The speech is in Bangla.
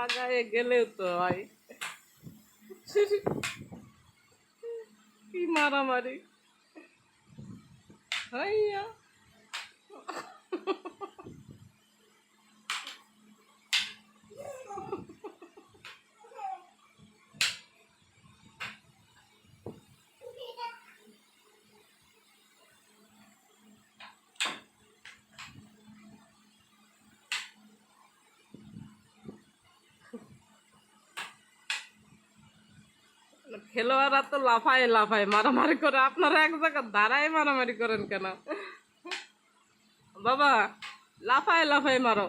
আগায় গেলেও তো হয়। কি মারামারি হাইয়া। খেলোয়াড়রা তো লাফায় লাফায় মারামারি করে, আপনারা এক জায়গায় দাঁড়ায় মারামারি করেন কেন? বাবা লাফায় লাফায় মারো।